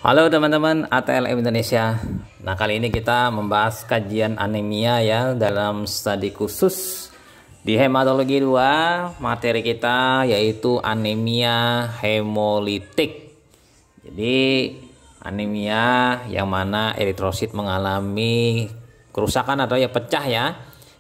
Halo teman-teman ATLM Indonesia. Nah, kali ini kita membahas kajian anemia ya dalam studi khusus di hematologi 2. Materi kita yaitu anemia hemolitik. Jadi anemia yang mana eritrosit mengalami kerusakan atau ya pecah ya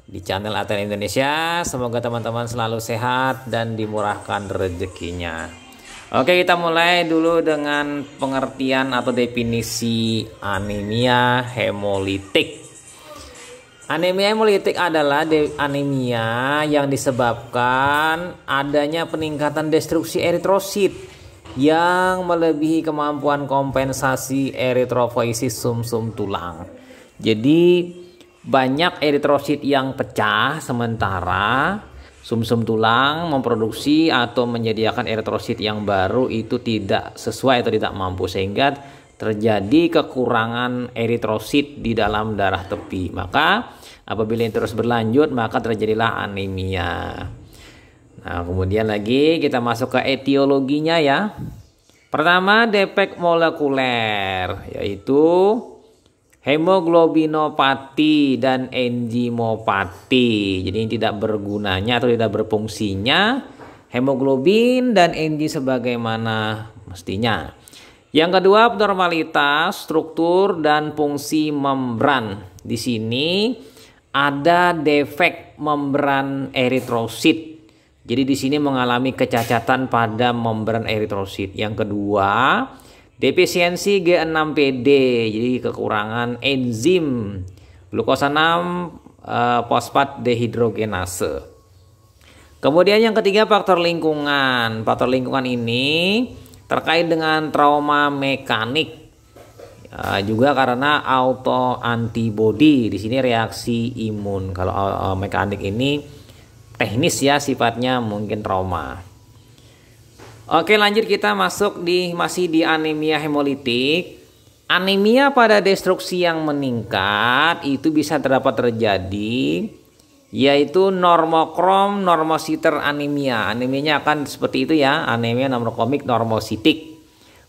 di channel ATLM Indonesia. Semoga teman-teman selalu sehat dan dimurahkan rezekinya. Oke, kita mulai dulu dengan pengertian atau definisi anemia hemolitik. Anemia hemolitik adalah anemia yang disebabkan adanya peningkatan destruksi eritrosit yang melebihi kemampuan kompensasi eritropoiesis sumsum tulang. Jadi banyak eritrosit yang pecah sementara sumsum tulang memproduksi atau menyediakan eritrosit yang baru itu tidak sesuai atau tidak mampu, sehingga terjadi kekurangan eritrosit di dalam darah tepi. Maka apabila ini terus berlanjut maka terjadilah anemia. Nah, kemudian lagi kita masuk ke etiologinya ya. Pertama, defek molekuler, yaitu hemoglobinopati dan enzimopati. Jadi ini tidak bergunanya atau tidak berfungsinya hemoglobin dan enzim sebagaimana mestinya. Yang kedua, abnormalitas struktur dan fungsi membran. Di sini ada defek membran eritrosit. Jadi di sini mengalami kecacatan pada membran eritrosit. Yang kedua, defisiensi G6PD, jadi kekurangan enzim glukosa 6 fosfat dehidrogenase. Kemudian yang ketiga, faktor lingkungan. Faktor lingkungan ini terkait dengan trauma mekanik, juga karena autoantibody. Di sini reaksi imun. Kalau mekanik ini teknis ya, sifatnya mungkin trauma. Oke, lanjut kita masuk masih di anemia hemolitik. Anemia pada destruksi yang meningkat itu bisa terjadi yaitu normokrom normositer anemia. Anemianya akan seperti itu ya, anemia normokromik normositik.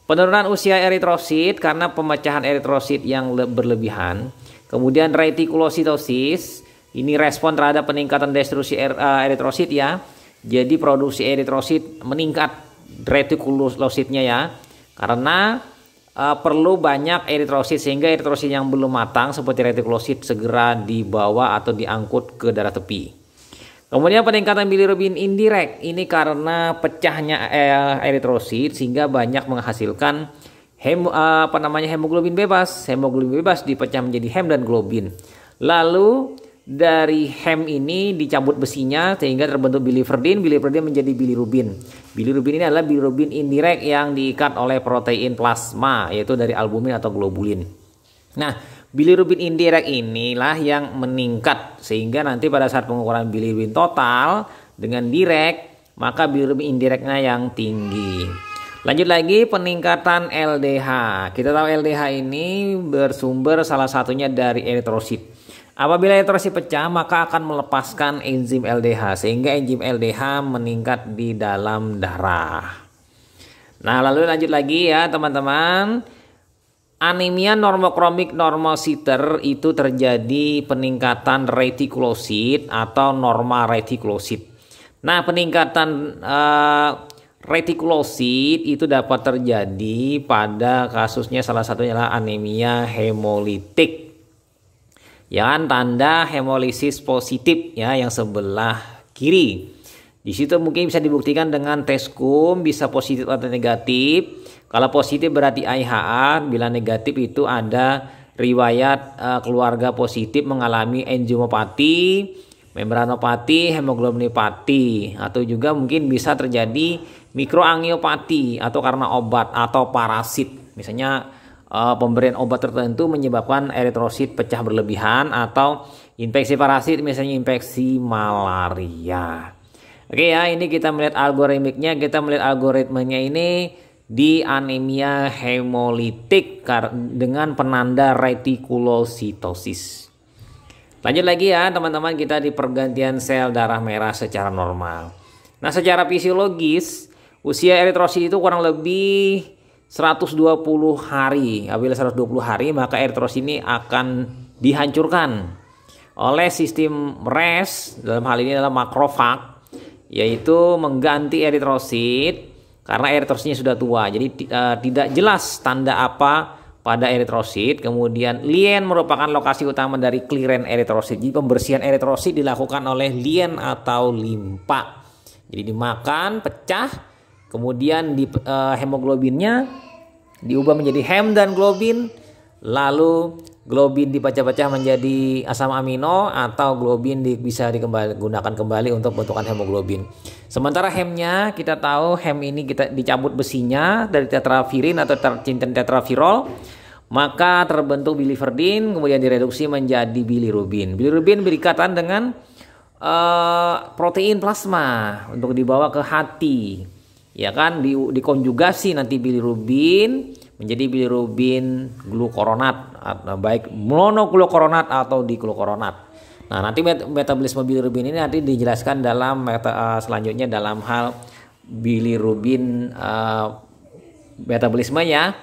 Penurunan usia eritrosit karena pemecahan eritrosit yang berlebihan. Kemudian retikulositosis, ini respon terhadap peningkatan destruksi eritrosit ya. Jadi produksi eritrosit meningkat, retikulositnya ya, karena perlu banyak eritrosit sehingga eritrosit yang belum matang seperti retikulosit segera dibawa atau diangkut ke darah tepi. Kemudian peningkatan bilirubin indirect, ini karena pecahnya eritrosit sehingga banyak menghasilkan hemoglobin bebas. Hemoglobin bebas dipecah menjadi hem dan globin. Lalu dari hem ini dicabut besinya sehingga terbentuk biliverdin. Biliverdin menjadi bilirubin. Bilirubin ini adalah bilirubin indirect yang diikat oleh protein plasma, yaitu dari albumin atau globulin. Nah, bilirubin indirect inilah yang meningkat sehingga nanti pada saat pengukuran bilirubin total dengan direct, maka bilirubin indirectnya yang tinggi. Lanjut lagi, peningkatan LDH. Kita tahu LDH ini bersumber salah satunya dari eritrosit. Apabila eritrosit pecah maka akan melepaskan enzim LDH sehingga enzim LDH meningkat di dalam darah. Nah, lalu lanjut lagi ya teman-teman. Anemia normokromik normositer itu terjadi peningkatan retikulosit atau norma retikulosit. Nah, peningkatan retikulosit itu dapat terjadi pada kasusnya salah satunya adalah anemia hemolitik. Ya, tanda hemolisis positif ya yang sebelah kiri. Di situ mungkin bisa dibuktikan dengan tes kum, bisa positif atau negatif. Kalau positif berarti IHA, bila negatif itu ada riwayat keluarga positif mengalami enzimopati, membranopati, hemoglobinopati, atau juga mungkin bisa terjadi mikroangiopati atau karena obat atau parasit. Misalnya pemberian obat tertentu menyebabkan eritrosit pecah berlebihan atau infeksi parasit, misalnya infeksi malaria. Oke ya, ini kita melihat algoritmiknya, kita melihat algoritmanya ini di anemia hemolitik dengan penanda retikulositosis. Lanjut lagi ya teman-teman, kita di pergantian sel darah merah secara normal. Nah, secara fisiologis usia eritrosit itu kurang lebih 120 hari. Apabila 120 hari, maka eritrosit ini akan dihancurkan oleh sistem RES, dalam hal ini adalah makrofag, yaitu mengganti eritrosit karena eritrositnya sudah tua. Jadi tidak jelas tanda apa pada eritrosit. Kemudian lien merupakan lokasi utama dari clearance eritrosit. Jadi pembersihan eritrosit dilakukan oleh lien atau limpa. Jadi dimakan, pecah, kemudian hemoglobinnya diubah menjadi hem dan globin, lalu globin dipecah-pecah menjadi asam amino, atau globin bisa digunakan kembali untuk bentukan hemoglobin. Sementara hemnya, kita tahu hem ini kita dicabut besinya dari tetravirin atau tetravirol, maka terbentuk biliverdin, kemudian direduksi menjadi bilirubin. Bilirubin berikatan dengan protein plasma untuk dibawa ke hati, ya kan, dikonjugasi nanti bilirubin menjadi bilirubin glukoronat, baik monoglukoronat atau diglukoronat. Nah, nanti metabolisme bilirubin ini nanti dijelaskan dalam selanjutnya dalam hal bilirubin metabolismenya,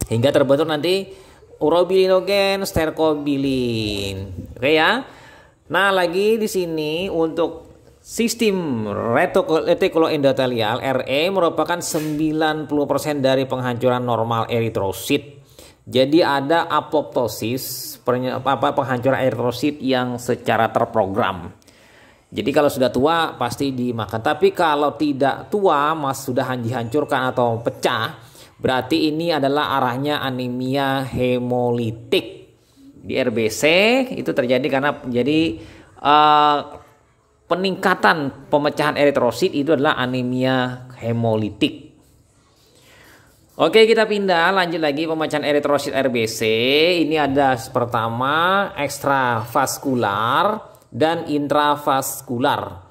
hingga terbentuk nanti urobilinogen, sterkobilin. Oke ya. Nah, lagi di sini untuk sistem retikuloendotelial RE merupakan 90% dari penghancuran normal eritrosit. Jadi ada apoptosis, penghancuran eritrosit yang secara terprogram. Jadi kalau sudah tua pasti dimakan. Tapi kalau tidak tua, sudah dihancurkan atau pecah, berarti ini adalah arahnya anemia hemolitik. Di RBC itu terjadi karena peningkatan pemecahan eritrosit itu adalah anemia hemolitik. Oke, kita pindah lanjut lagi pemecahan eritrosit RBC. Ini ada pertama ekstravaskular dan intravaskular.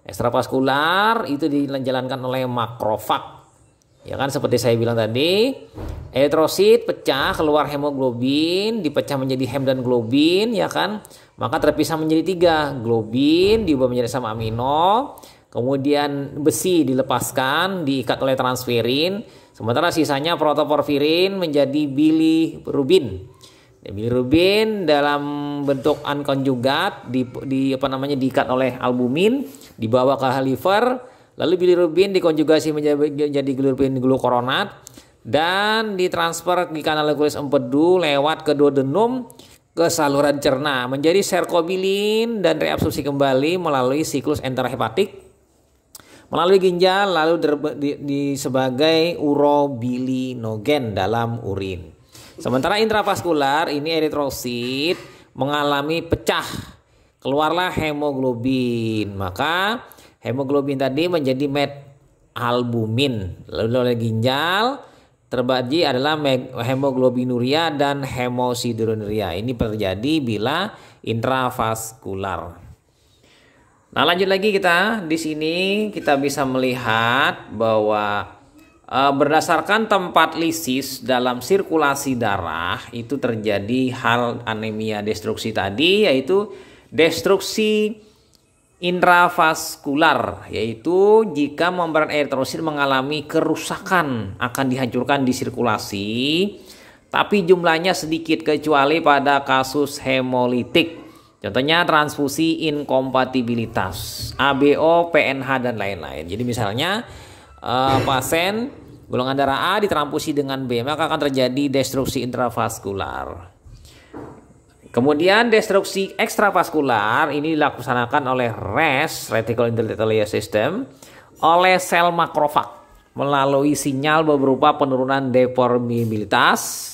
Ekstravaskular itu dijalankan oleh makrofag. Ya kan, seperti saya bilang tadi, eritrosit pecah, keluar hemoglobin, dipecah menjadi hem dan globin, ya kan, maka terpisah menjadi 3. Globin diubah menjadi asam amino, kemudian besi dilepaskan, diikat oleh transferin, sementara sisanya protoporfirin menjadi bilirubin. Bilirubin dalam bentuk unconjugate diikat oleh albumin, dibawa ke liver. Lalu bilirubin dikonjugasi menjadi bilirubin glukoronat dan ditransfer di kanal kulit empedu lewat ke duodenum ke saluran cerna menjadi serkobilin dan reabsorpsi kembali melalui siklus enterohepatik melalui ginjal, lalu sebagai urobilinogen dalam urin. Sementara intravaskular ini eritrosit mengalami pecah, keluarlah hemoglobin, maka hemoglobin tadi menjadi metalbumin, lalu oleh ginjal terbagi adalah hemoglobinuria dan hemosideruria. Ini terjadi bila intravaskular. Nah, lanjut lagi kita di sini kita bisa melihat bahwa berdasarkan tempat lisis dalam sirkulasi darah itu terjadi hal anemia destruksi tadi, yaitu destruksi intravaskular, yaitu jika membran eritrosit mengalami kerusakan akan dihancurkan di sirkulasi, tapi jumlahnya sedikit kecuali pada kasus hemolitik. Contohnya transfusi inkompatibilitas, ABO, PNH dan lain-lain. Jadi misalnya pasien golongan darah A ditranfusi dengan B, maka akan terjadi destruksi intravaskular. Kemudian destruksi ekstravaskular ini dilaksanakan oleh RES, Reticular Endothelial System, oleh sel makrofag melalui sinyal berupa penurunan deformibilitas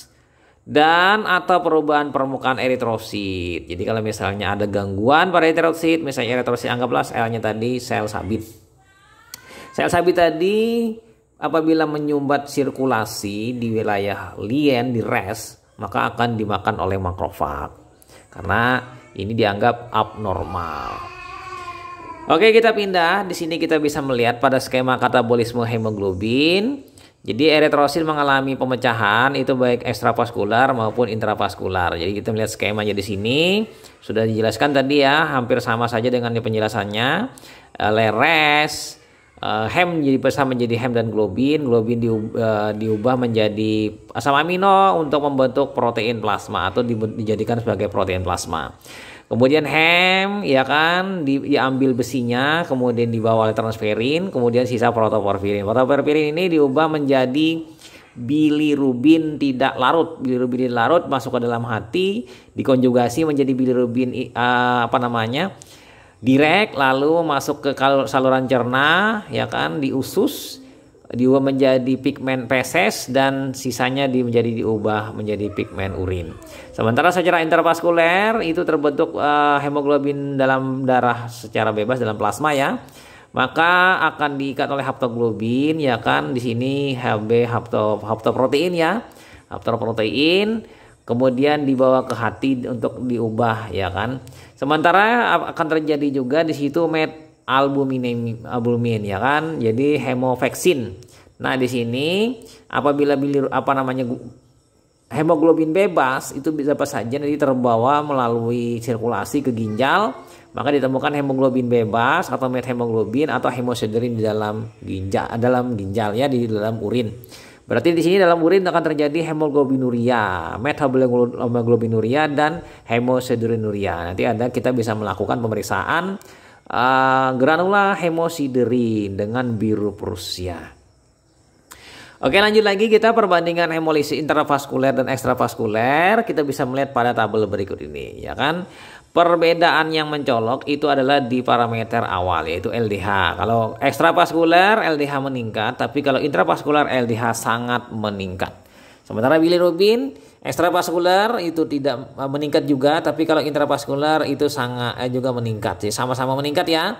dan atau perubahan permukaan eritrosit. Jadi kalau misalnya ada gangguan pada eritrosit, misalnya eritrosit anggaplah selnya tadi sel sabit. Sel sabit tadi apabila menyumbat sirkulasi di wilayah lien di RES, maka akan dimakan oleh makrofag. Karena ini dianggap abnormal. Oke, kita pindah. Di sini kita bisa melihat pada skema katabolisme hemoglobin. Jadi eritrosit mengalami pemecahan itu baik ekstravaskular maupun intravaskular. Jadi kita melihat skemanya di sini sudah dijelaskan tadi ya, hampir sama saja dengan penjelasannya. RES hem jadi bisa menjadi hem dan globin diubah menjadi asam amino untuk membentuk protein plasma atau dijadikan sebagai protein plasma. Kemudian hem ya kan diambil besinya, kemudian dibawa oleh transferin, kemudian sisa protoporfirin. Protoporfirin ini diubah menjadi bilirubin tidak larut. Bilirubin tidak larut masuk ke dalam hati, dikonjugasi menjadi bilirubin direct, lalu masuk ke saluran cerna ya kan, diusus, diubah menjadi pigmen feses, dan sisanya diubah menjadi pigmen urin. Sementara secara intravaskuler itu terbentuk hemoglobin dalam darah secara bebas dalam plasma ya. Maka akan diikat oleh haptoglobin ya kan, di sini Hb haptoprotein ya. Haptoprotein kemudian dibawa ke hati untuk diubah ya kan. Sementara akan terjadi juga di situ albumin ya kan. Jadi hemofeksin. Nah, di sini apabila hemoglobin bebas itu bisa saja nanti terbawa melalui sirkulasi ke ginjal, maka ditemukan hemoglobin bebas atau methemoglobin atau hemosiderin di dalam ginjal ya, di dalam urin. Berarti di sini dalam urin akan terjadi hemoglobinuria, methemoglobinuria dan hemosideриnuria. Nanti kita bisa melakukan pemeriksaan granula hemosiderin dengan biru Prusia. Oke, lanjut lagi kita perbandingan hemolisis intravaskuler dan ekstravaskuler. Kita bisa melihat pada tabel berikut ini ya kan. Perbedaan yang mencolok itu adalah di parameter awal yaitu LDH. Kalau ekstravaskuler LDH meningkat, tapi kalau intravaskuler LDH sangat meningkat. Sementara bilirubin ekstravaskuler itu tidak meningkat juga, tapi kalau intravaskuler itu sangat juga meningkat. Jadi sama-sama meningkat ya.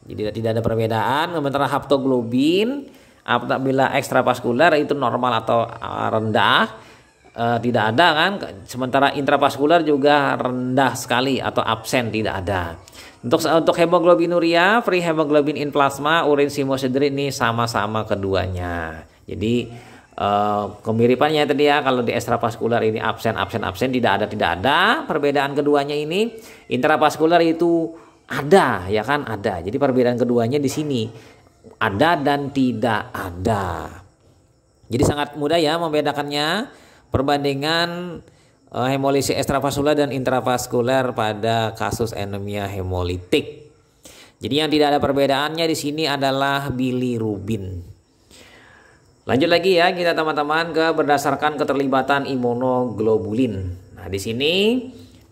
Jadi tidak ada perbedaan. Sementara haptoglobin apabila ekstravaskuler itu normal atau rendah, tidak ada kan. Sementara intravaskuler juga rendah sekali atau absen, tidak ada. Untuk hemoglobinuria, free hemoglobin in plasma, urin hemosiderin ini sama-sama keduanya. Jadi kemiripannya tadi ya, kalau di ekstravaskuler ini absen tidak ada. Perbedaan keduanya ini intravaskuler itu ada ya kan, ada. Jadi perbedaan keduanya di sini ada dan tidak ada. Jadi sangat mudah ya membedakannya. Perbandingan hemolisis ekstravaskuler dan intravaskuler pada kasus anemia hemolitik. Jadi yang tidak ada perbedaannya di sini adalah bilirubin. Lanjut lagi ya kita teman-teman ke berdasarkan keterlibatan imunoglobulin. Nah, di sini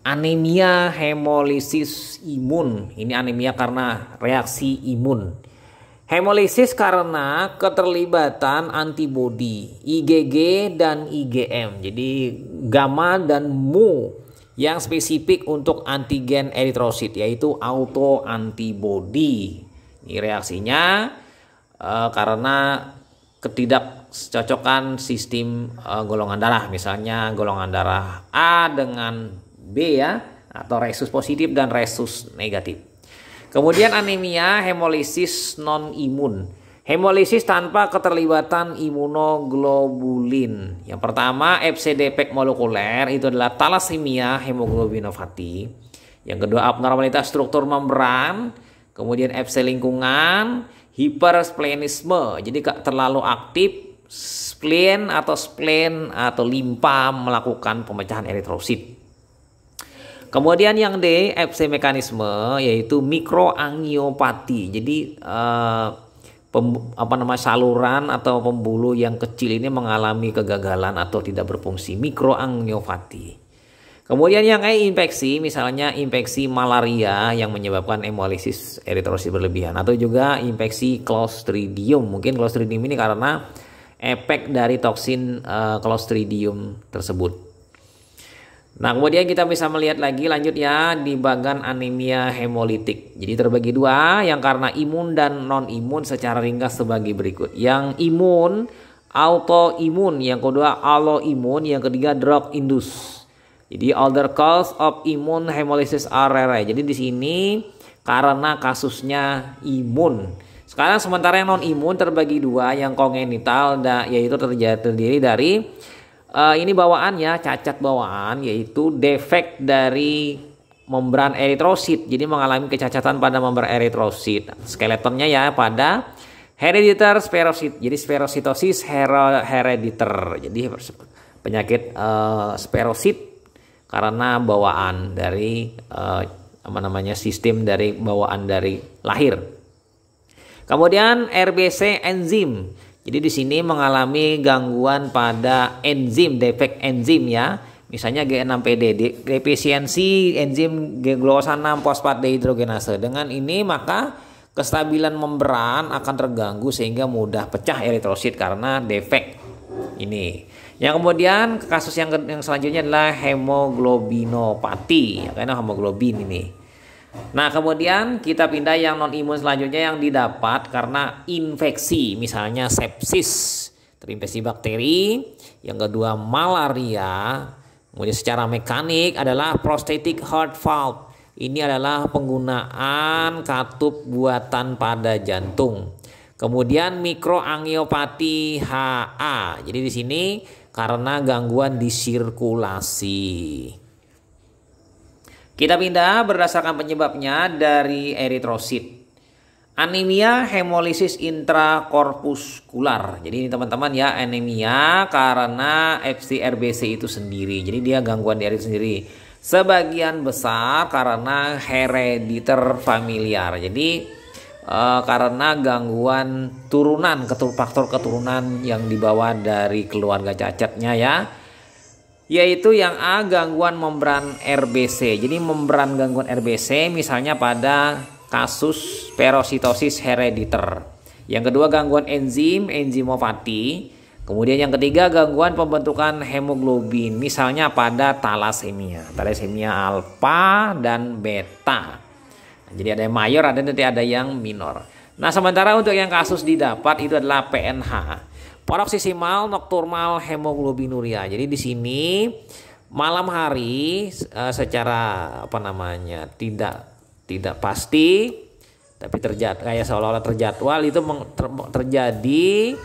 anemia hemolisis imun. Ini anemia karena reaksi imun. Hemolisis karena keterlibatan antibodi IgG dan IgM. Jadi gamma dan mu yang spesifik untuk antigen eritrosit yaitu autoantibody. Ini reaksinya karena ketidakcocokan sistem golongan darah. Misalnya golongan darah A dengan B ya, atau resus positif dan resus negatif. Kemudian anemia hemolisis non imun. Hemolisis tanpa keterlibatan imunoglobulin. Yang pertama FC defect molekuler itu adalah thalassemia hemoglobinopati. Yang kedua abnormalitas struktur membran. Kemudian FC lingkungan, hipersplenisme. Jadi terlalu aktif spleen atau limpa melakukan pemecahan eritrosit. Kemudian yang D, FC mekanisme yaitu mikroangiopati. Jadi saluran atau pembuluh yang kecil ini mengalami kegagalan atau tidak berfungsi, mikroangiopati. Kemudian yang E, infeksi, misalnya infeksi malaria yang menyebabkan hemolisis eritrosit berlebihan, atau juga infeksi Clostridium. Mungkin Clostridium ini karena efek dari toksin Clostridium tersebut. Nah, kemudian kita bisa melihat lagi lanjut ya di bagian anemia hemolitik. Jadi terbagi dua, yang karena imun dan non imun secara ringkas sebagai berikut. Yang imun, autoimun, yang kedua alloimun, yang ketiga drug induced. Jadi other cause of immune hemolysis are rare. Jadi di sini karena kasusnya imun. Sekarang sementara yang non imun terbagi dua, yang kongenital yaitu terdiri dari ini bawaannya, cacat bawaan, yaitu defek dari membran eritrosit. Jadi mengalami kecacatan pada membran eritrosit. Skeletonnya ya pada Herediter jadi spherositosis herediter. Jadi penyakit spherosit karena bawaan dari sistem dari bawaan dari lahir. Kemudian RBC enzim. Jadi di sini mengalami gangguan pada enzim, defek enzim ya. Misalnya G6PD, defisiensi enzim glukosa 6 fosfat dehidrogenase. Dengan ini maka kestabilan membran akan terganggu sehingga mudah pecah eritrosit karena defek ini. Yang kemudian kasus yang selanjutnya adalah hemoglobinopati, ya, karena hemoglobin ini. Nah kemudian kita pindah yang non imun selanjutnya yang didapat karena infeksi, misalnya sepsis, terinfeksi bakteri. Yang kedua malaria. Kemudian secara mekanik adalah prosthetic heart valve. Ini adalah penggunaan katup buatan pada jantung. Kemudian mikroangiopati HA. Jadi di sini karena gangguan di sirkulasi. Kita pindah berdasarkan penyebabnya dari eritrosit. Anemia hemolisis intrakorpuskular. Jadi ini teman-teman ya, anemia karena FCRBC itu sendiri. Jadi dia gangguan di eritrosit sendiri. Sebagian besar karena herediter familiar. Jadi karena gangguan turunan, faktor keturunan yang dibawa dari keluarga cacatnya ya. Yaitu yang A, gangguan membran RBC. Jadi membran gangguan RBC misalnya pada kasus spherositosis herediter. Yang kedua gangguan enzimopati. Kemudian yang ketiga gangguan pembentukan hemoglobin, misalnya pada talasemia alfa dan beta. Jadi ada yang mayor, nanti ada yang minor. Nah sementara untuk yang kasus didapat itu adalah PNH, paroksimal nocturnal hemoglobinuria. Jadi di sini malam hari secara tidak pasti, tapi kayak seolah-olah terjadwal itu terjadi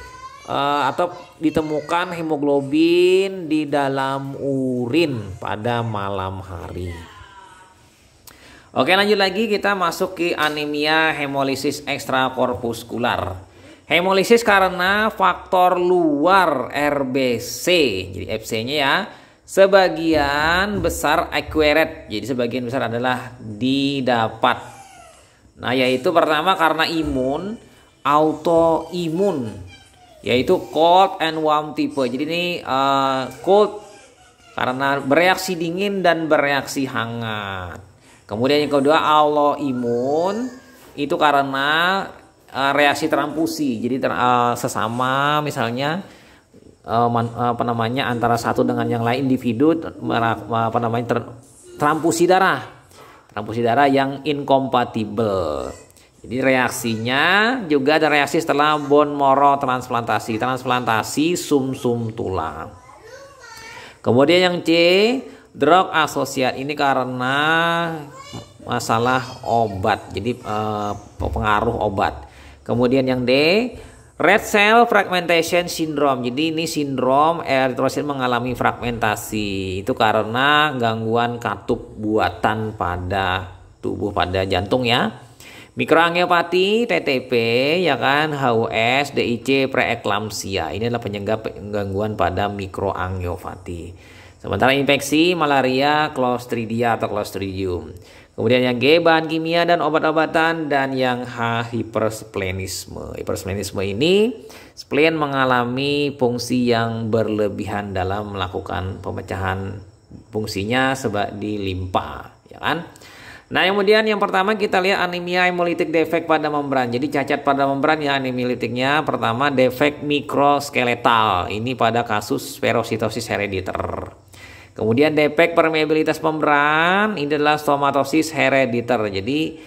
atau ditemukan hemoglobin di dalam urin pada malam hari. Oke lanjut lagi, kita masuk ke anemia hemolisis ekstrakorpuskular. Hemolisis karena faktor luar RBC, jadi FC-nya ya, sebagian besar acquired, jadi sebagian besar adalah didapat. Nah yaitu pertama karena autoimun, yaitu cold and warm type. Jadi ini cold karena bereaksi dingin dan bereaksi hangat. Kemudian yang kedua autoimun itu karena reaksi transfusi. Jadi sesama misalnya antara satu dengan yang lain individu transfusi darah yang incompatible. Jadi reaksinya juga ada reaksi setelah bone marrow transplantasi sumsum tulang. Kemudian yang C, drug associate, ini karena masalah obat, jadi pengaruh obat. Kemudian yang D, red cell fragmentation syndrome, jadi ini sindrom eritrosit mengalami fragmentasi, itu karena gangguan katup buatan pada tubuh, pada jantung ya. Mikroangiopati, TTP, ya kan, HUS, DIC, preeklamsia. Ini adalah penyebab gangguan pada mikroangiopati. Sementara infeksi, malaria, Clostridia atau Clostridium. Kemudian yang G, bahan kimia dan obat-obatan. Dan yang H, hipersplenisme. Hipersplenisme ini, spleen mengalami fungsi yang berlebihan dalam melakukan pemecahan fungsinya di limpa, ya kan? Nah kemudian yang pertama kita lihat anemia hemolitik defek pada membran. Jadi cacat pada membran ya hemolitiknya. Pertama defek mikroskeletal. Ini pada kasus spherositosis herediter. Kemudian defek permeabilitas membran. Ini adalah stomatosis herediter. Jadi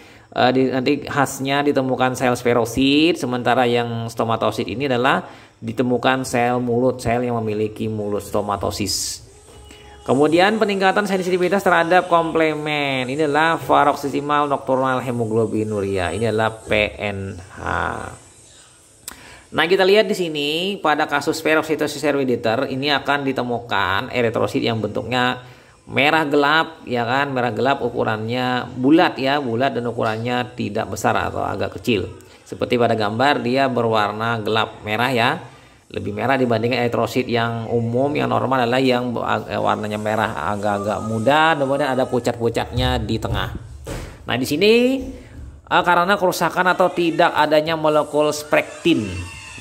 nanti khasnya ditemukan sel spherosit. Sementara yang stomatosit ini adalah ditemukan sel mulut. Sel yang memiliki mulut stomatosis. Kemudian peningkatan sensitivitas terhadap komplemen. Ini adalah paroksimal nocturnal hemoglobinuria. Ini adalah PNH. Nah, kita lihat di sini pada kasus spherositosis herediter ini akan ditemukan eritrosit yang bentuknya merah gelap, ya kan? Merah gelap ukurannya bulat ya, bulat dan ukurannya tidak besar atau agak kecil. Seperti pada gambar dia berwarna gelap merah ya. Lebih merah dibandingkan eritrosit yang umum, yang normal adalah yang warnanya merah agak-agak muda, kemudian ada pucat-pucatnya di tengah. Nah, di sini karena kerusakan atau tidak adanya molekul sprektin.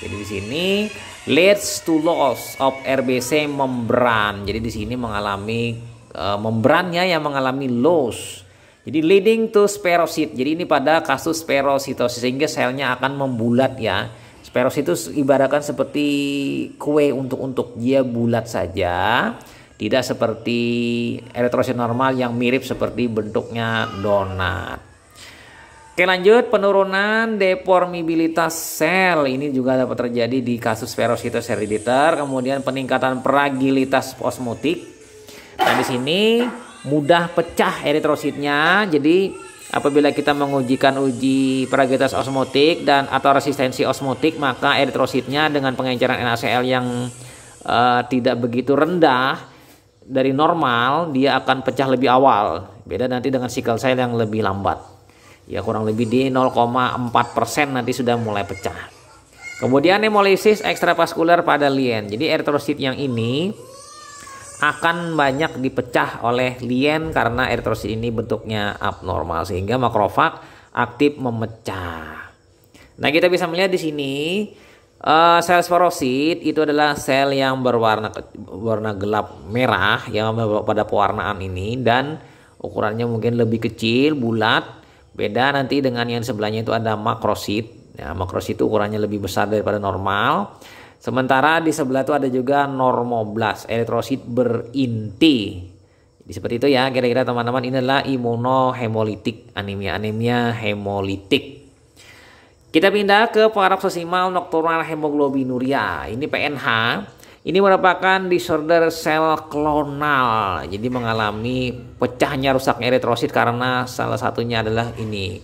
Jadi di sini leads to loss of RBC membran. Jadi di sini mengalami membrannya yang mengalami loss. Jadi leading to spherocyte. Jadi ini pada kasus spherositosis sehingga selnya akan membulat ya. Spherocyte itu ibaratkan seperti kue untuk dia bulat saja, tidak seperti eritrosit normal yang mirip seperti bentuknya donat. Oke, lanjut, penurunan deformibilitas sel ini juga dapat terjadi di kasus spherositosis herediter. Kemudian peningkatan fragilitas osmotik. Nah, di sini mudah pecah eritrositnya. Jadi apabila kita mengujikan uji fragilitas osmotik dan atau resistensi osmotik, maka eritrositnya dengan pengenceran NaCl yang tidak begitu rendah dari normal, dia akan pecah lebih awal. Beda nanti dengan sickle cell yang lebih lambat. Ya kurang lebih di 0,4% nanti sudah mulai pecah. Kemudian hemolisis ekstravaskuler pada lien. Jadi eritrosit yang ini akan banyak dipecah oleh lien karena eritrosit ini bentuknya abnormal sehingga makrofag aktif memecah. Nah, kita bisa melihat di sini sel sporosit itu adalah sel yang berwarna gelap merah yang pada pewarnaan ini dan ukurannya mungkin lebih kecil, bulat. Beda nanti dengan yang sebelahnya itu ada makrosit. Ya, makrosit itu ukurannya lebih besar daripada normal. Sementara di sebelah itu ada juga normoblast, eritrosit berinti. Jadi seperti itu ya, kira-kira teman-teman. Ini adalah imunohemolitik, anemia hemolitik. Kita pindah ke paroxysmal nocturnal hemoglobinuria. Ini PNH. Ini merupakan disorder sel klonal. Jadi mengalami pecahnya rusaknya eritrosit karena salah satunya adalah ini.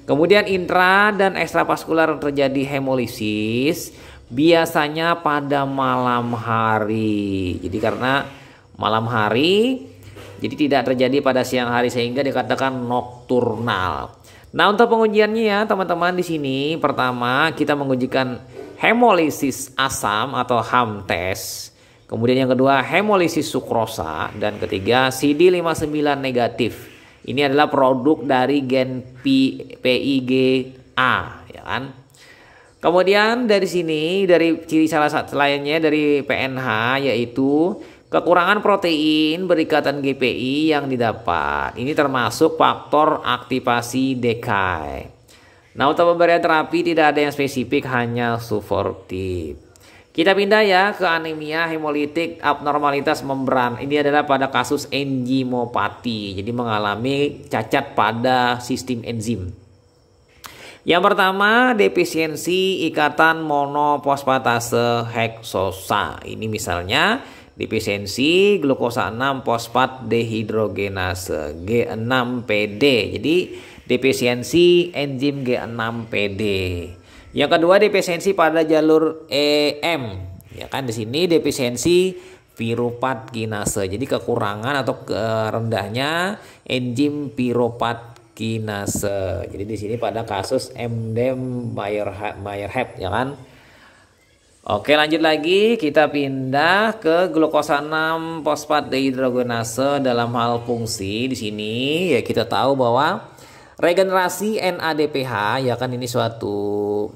Kemudian intra dan ekstravaskular terjadi hemolisis. Biasanya pada malam hari. Jadi karena malam hari, jadi tidak terjadi pada siang hari sehingga dikatakan nokturnal. Nah, untuk pengujiannya ya teman-teman di sini pertama kita mengujikan hemolisis asam atau HAM test. Kemudian yang kedua hemolisis sukrosa dan ketiga CD59 negatif. Ini adalah produk dari gen PIGA ya kan. Kemudian dari sini, dari ciri salah satu lainnya dari PNH yaitu kekurangan protein berikatan GPI yang didapat. Ini termasuk faktor aktivasi decay. Nah, untuk pemberian terapi tidak ada yang spesifik, hanya suportif. Kita pindah ya ke anemia hemolitik abnormalitas membran. Ini adalah pada kasus enzimopati. Jadi mengalami cacat pada sistem enzim. Yang pertama, defisiensi ikatan monofosfatase heksosa. Ini misalnya defisiensi glukosa 6 fosfat dehidrogenase G6PD. Jadi defisiensi enzim G6PD. Yang kedua, defisiensi pada jalur EM. Ya kan, di sini defisiensi piruvat kinase. Jadi kekurangan atau rendahnya enzim piruvat kinase. Jadi di sini pada kasus Embden-Meyerhof ya kan. Oke, lanjut lagi kita pindah ke glukosa 6 fosfat dehidrogenase dalam hal fungsi. Di sini ya kita tahu bahwa regenerasi NADPH ya kan ini suatu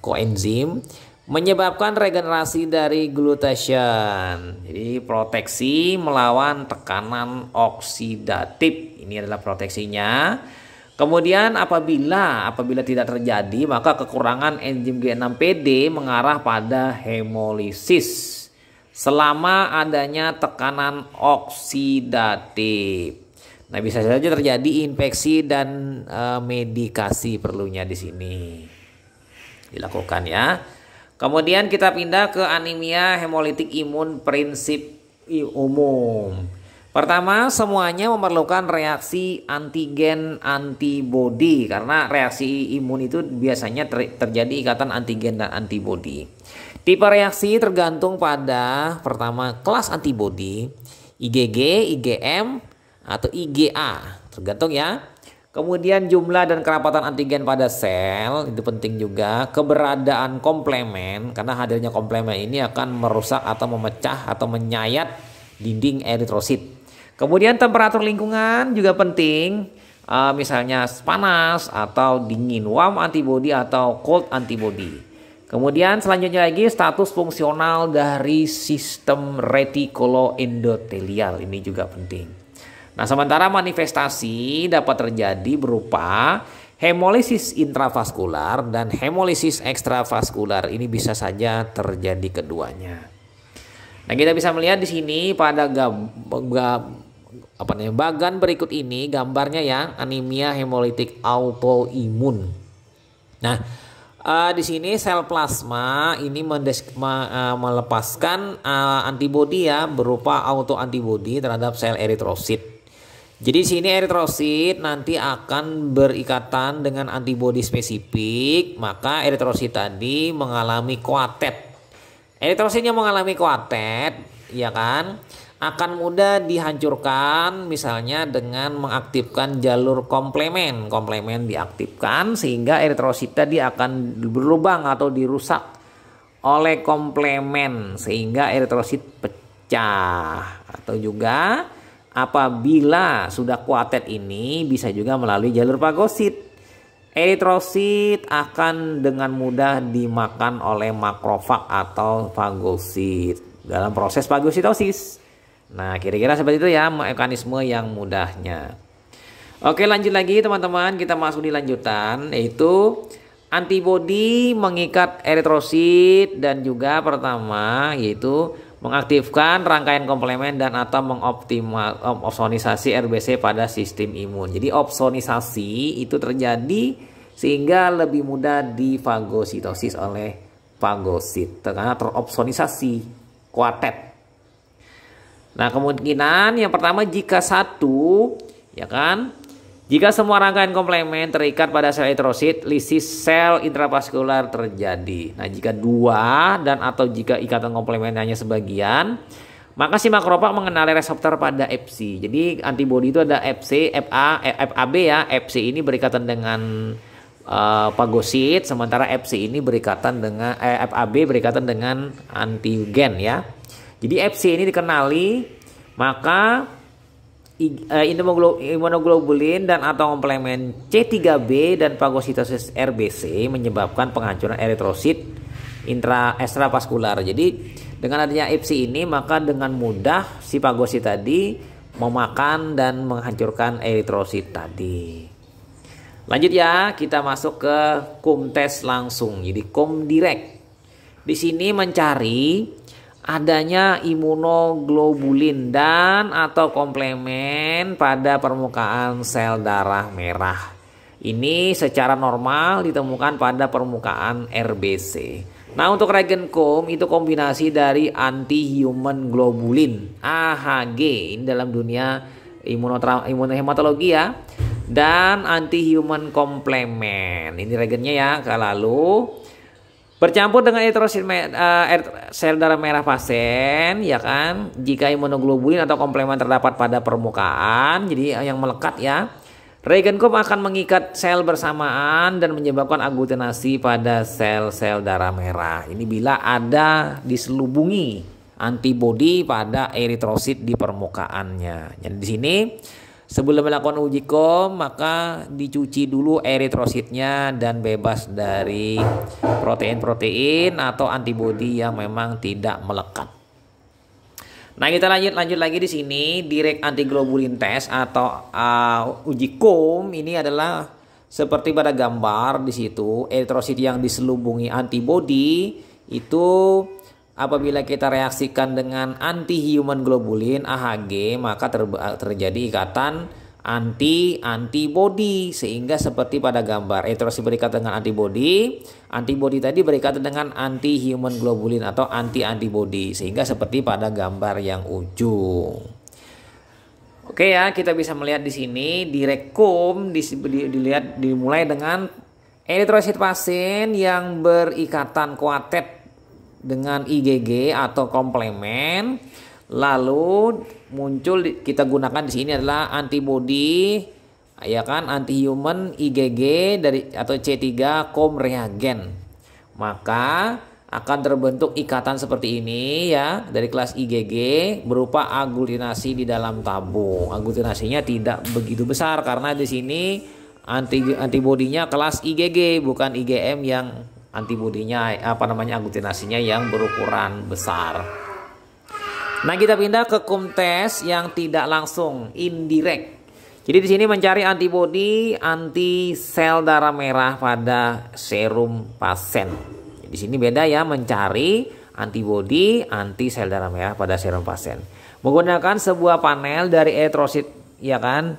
koenzim menyebabkan regenerasi dari glutation. Jadi proteksi melawan tekanan oksidatif. Ini adalah proteksinya. Kemudian apabila tidak terjadi, maka kekurangan enzim G6PD mengarah pada hemolisis selama adanya tekanan oksidatif. Nah, bisa saja terjadi infeksi dan medikasi perlunya di sini dilakukan ya. Kemudian kita pindah ke anemia hemolitik imun prinsip umum. Pertama, semuanya memerlukan reaksi antigen antibodi karena reaksi imun itu biasanya terjadi ikatan antigen dan antibodi. Tipe reaksi tergantung pada pertama kelas antibodi, IgG, IgM atau IgA, tergantung ya. Kemudian jumlah dan kerapatan antigen pada sel, itu penting juga. Keberadaan komplemen, karena hadirnya komplemen ini akan merusak atau memecah atau menyayat dinding eritrosit. Kemudian temperatur lingkungan juga penting, misalnya panas atau dingin, warm antibody atau cold antibody. Kemudian selanjutnya lagi status fungsional dari sistem retikuloendotelial, ini juga penting. Nah, sementara manifestasi dapat terjadi berupa hemolisis intravaskular dan hemolisis ekstravaskular. Ini bisa saja terjadi keduanya. Nah, kita bisa melihat di sini pada bagan berikut ini gambarnya ya, anemia hemolitik autoimun. Nah, di sini sel plasma ini melepaskan antibodi ya, berupa autoantibodi terhadap sel eritrosit. Jadi di sini eritrosit nanti akan berikatan dengan antibodi spesifik, maka eritrosit tadi mengalami koatet. Eritrositnya mengalami koatet, ya kan, akan mudah dihancurkan misalnya dengan mengaktifkan jalur komplemen. Komplemen diaktifkan sehingga eritrosit tadi akan berlubang atau dirusak oleh komplemen sehingga eritrosit pecah. Atau juga apabila sudah kuatet ini bisa juga melalui jalur fagosit. Eritrosit akan dengan mudah dimakan oleh makrofag atau fagosit dalam proses fagositosis. Nah, kira-kira seperti itu ya mekanisme yang mudahnya. Oke, lanjut lagi teman-teman, kita masuk di lanjutan, yaitu antibodi mengikat eritrosit dan juga pertama yaitu mengaktifkan rangkaian komplemen dan atau mengopsonisasi RBC pada sistem imun. Jadi opsonisasi itu terjadi sehingga lebih mudah difagositosis oleh fagosit karena teropsonisasi kuatet. Nah, kemungkinan yang pertama jika satu, ya kan, jika semua rangkaian komplemen terikat pada sel eritrosit, lisis sel intravaskular terjadi. Nah, jika dua dan atau jika ikatan komplemen hanya sebagian, maka si makrofag mengenali reseptor pada Fc. Jadi antibodi itu ada Fc, FAB ya. Fc ini berikatan dengan fagosit, sementara Fc ini berikatan dengan FAB berikatan dengan antigen ya. Jadi Fc ini dikenali, maka imunoglobulin dan atau komplemen C3b dan fagositosis RBC menyebabkan penghancuran eritrosit ekstravaskular. Jadi dengan adanya Fc ini maka dengan mudah si fagosit tadi memakan dan menghancurkan eritrosit tadi. Lanjut ya, kita masuk ke tes langsung. Jadi direct. Di sini mencari adanya imunoglobulin dan atau komplemen pada permukaan sel darah merah. Ini secara normal ditemukan pada permukaan RBC. Nah, untuk regenkom itu kombinasi dari anti-human globulin AHG ini dalam dunia imunohematologi ya, dan anti-human komplemen. Ini regennya ya. Lalu bercampur dengan eritrosit sel darah merah pasien, ya kan? Jika imunoglobulin atau komplemen terdapat pada permukaan, jadi yang melekat ya, regenkom akan mengikat sel bersamaan dan menyebabkan aglutinasi pada sel-sel darah merah. Ini bila ada diselubungi antibodi pada eritrosit di permukaannya. Jadi di sini sebelum melakukan uji kom, maka dicuci dulu eritrositnya dan bebas dari protein-protein atau antibodi yang memang tidak melekat. Nah, kita lanjut lagi di sini direct antiglobulin test atau uji kom. Ini adalah seperti pada gambar di situ, eritrosit yang diselubungi antibodi itu apabila kita reaksikan dengan anti-human globulin AHG, maka terjadi ikatan antibody sehingga seperti pada gambar eritrosit berikat dengan antibody tadi berikat dengan anti-human globulin atau anti-antibody sehingga seperti pada gambar yang ujung. Oke ya, kita bisa melihat di sini di rekom dilihat dimulai dengan eritrosit pasien yang berikatan koatet dengan IgG atau komplemen, lalu muncul kita gunakan di sini adalah antibodi ya kan, anti human IgG dari atau C3 kom reagen. Maka akan terbentuk ikatan seperti ini ya dari kelas IgG berupa aglutinasi di dalam tabung. Aglutinasinya tidak begitu besar karena di sini antibodinya kelas IgG bukan IgM yang antibodinya aglutinasinya yang berukuran besar. Nah, kita pindah ke kumtes yang tidak langsung, indirect. Jadi di sini mencari antibodi anti sel darah merah pada serum pasien. Di sini beda ya, mencari antibodi anti sel darah merah pada serum pasien. Menggunakan sebuah panel dari eritrosit ya kan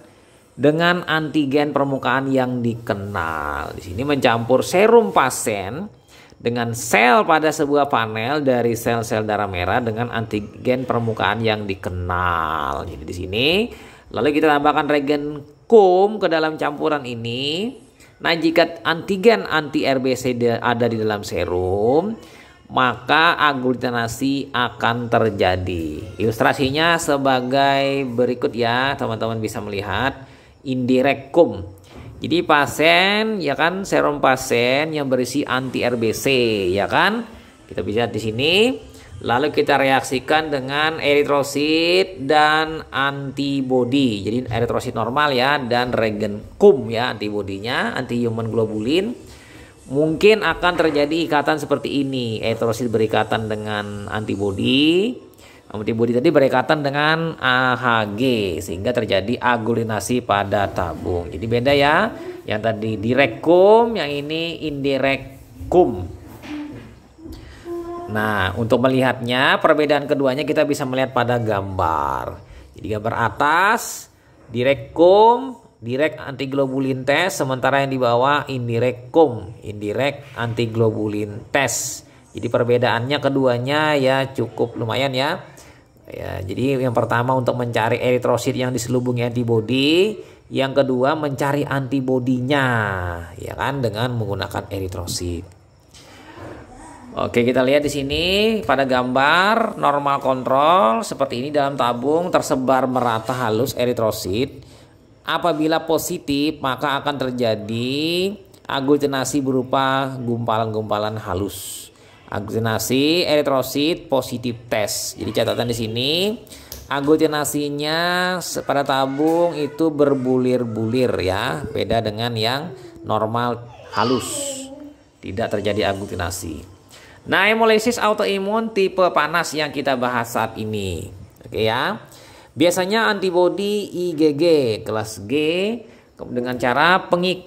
dengan antigen permukaan yang dikenal. Di sini mencampur serum pasien dengan sel pada sebuah panel dari sel-sel darah merah dengan antigen permukaan yang dikenal. Jadi di sini lalu kita tambahkan reagen kum ke dalam campuran ini. Nah, jika antigen anti RBC ada di dalam serum, maka aglutinasi akan terjadi. Ilustrasinya sebagai berikut ya, teman-teman bisa melihat indirect kum. Jadi pasien ya kan, serum pasien yang berisi anti RBC ya kan. Kita bisa lihat di sini. Lalu kita reaksikan dengan eritrosit dan antibodi. Jadi eritrosit normal ya dan reagen kum ya antibodinya, anti human globulin. Mungkin akan terjadi ikatan seperti ini. Eritrosit berikatan dengan antibodi. Antibodi tadi berikatan dengan AHG sehingga terjadi aglutinasi pada tabung. Jadi beda ya. Yang tadi direct kum, yang ini indirect kum. Nah, untuk melihatnya perbedaan keduanya kita bisa melihat pada gambar. Jadi gambar atas direct kum, direct antiglobulin test, sementara yang di bawah indirect kum, indirect antiglobulin test. Jadi perbedaannya keduanya ya cukup lumayan ya. Ya, jadi yang pertama untuk mencari eritrosit yang diselubungi antibodi, yang kedua mencari antibodinya, ya kan, dengan menggunakan eritrosit. Oke, kita lihat di sini pada gambar normal kontrol seperti ini dalam tabung tersebar merata halus eritrosit. Apabila positif, maka akan terjadi aglutinasi berupa gumpalan-gumpalan halus. Aglutinasi eritrosit positif test. Jadi catatan di sini aglutinasinya pada tabung itu berbulir-bulir ya, beda dengan yang normal halus. Tidak terjadi aglutinasi. Nah, hemolisis autoimun tipe panas yang kita bahas saat ini. Oke ya. Biasanya antibodi IgG kelas G dengan cara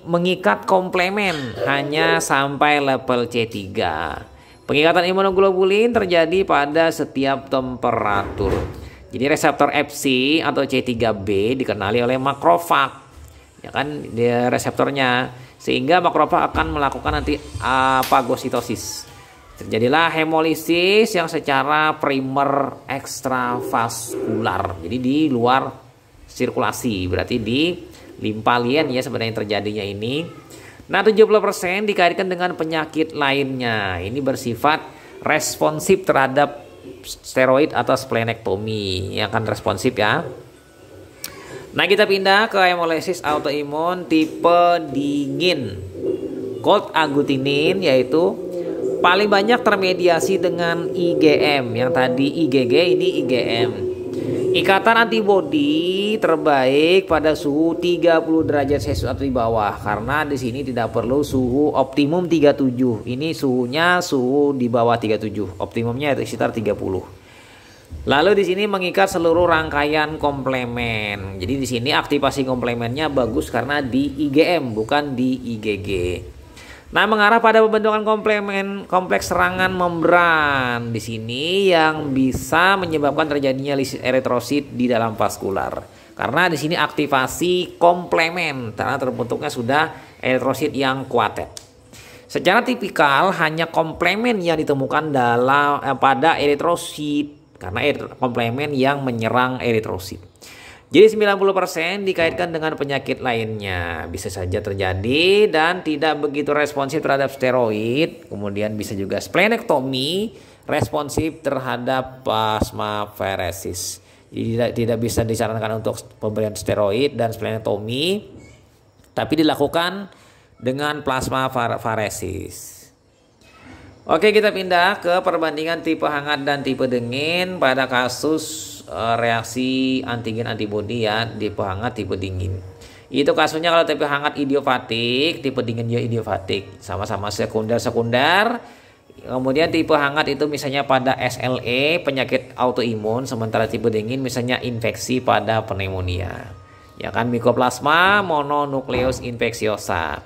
mengikat komplemen hanya sampai level C3. Pengikatan imunoglobulin terjadi pada setiap temperatur. Jadi reseptor Fc atau C3b dikenali oleh makrofag. Ya kan, dia reseptornya, sehingga makrofag akan melakukan fagositosis. Terjadilah hemolisis yang secara primer ekstravaskular. Jadi di luar sirkulasi, berarti di limpa lien ya sebenarnya terjadinya ini. Nah, 70% dikaitkan dengan penyakit lainnya. Ini bersifat responsif terhadap steroid atau splenektomi yang akan responsif ya. Nah, kita pindah ke hemolisis autoimun tipe dingin. Cold agglutinin yaitu paling banyak termediasi dengan IgM. Yang tadi IgG, ini IgM. Ikatan antibodi terbaik pada suhu 30 derajat Celcius atau di bawah, karena di sini tidak perlu suhu optimum 37. Ini suhunya suhu di bawah 37. Optimumnya itu sekitar 30. Lalu di sini mengikat seluruh rangkaian komplemen. Jadi di sini aktivasi komplemennya bagus karena di IgM bukan di IgG. Nah, mengarah pada pembentukan komplemen kompleks serangan membran di sini yang bisa menyebabkan terjadinya lisis eritrosit di dalam vaskular. Karena di sini aktivasi komplemen karena terbentuknya sudah eritrosit yang kuatet. Secara tipikal hanya komplemen yang ditemukan pada eritrosit karena komplemen yang menyerang eritrosit. Jadi 90% dikaitkan dengan penyakit lainnya. Bisa saja terjadi dan tidak begitu responsif terhadap steroid. Kemudian bisa juga splenektomi, responsif terhadap plasmaferesis. Jadi tidak bisa disarankan untuk pemberian steroid dan splenektomi. tapi dilakukan dengan plasma faresis. Oke, kita pindah ke perbandingan tipe hangat dan tipe dingin pada kasus reaksi antigen antibodi ya, tipe hangat, tipe dingin. Itu kasusnya kalau tipe hangat idiopatik, tipe dingin juga idiopatik, sama-sama sekunder. Kemudian tipe hangat itu misalnya pada SLE, penyakit autoimun, sementara tipe dingin misalnya infeksi pada pneumonia. Ya kan, Mycoplasma mononukleus infecciosa.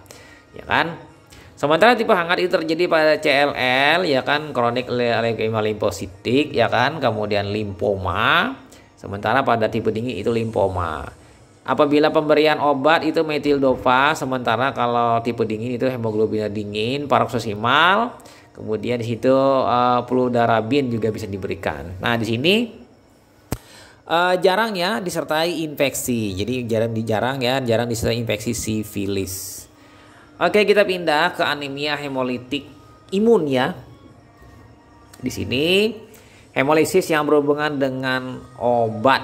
Ya kan? Sementara tipe hangat itu terjadi pada CLL, ya kan, kronik leukemia limfositik, ya kan, kemudian limfoma. Sementara pada tipe dingin itu limfoma. Apabila pemberian obat itu metildopa, sementara kalau tipe dingin itu hemoglobinnya dingin, paroksisimal. Kemudian di situ fludarabin juga bisa diberikan. Nah, di sini jarang ya disertai infeksi. Jadi jarang disertai infeksi sifilis. Oke, kita pindah ke anemia hemolitik imun ya. Di sini hemolisis yang berhubungan dengan obat.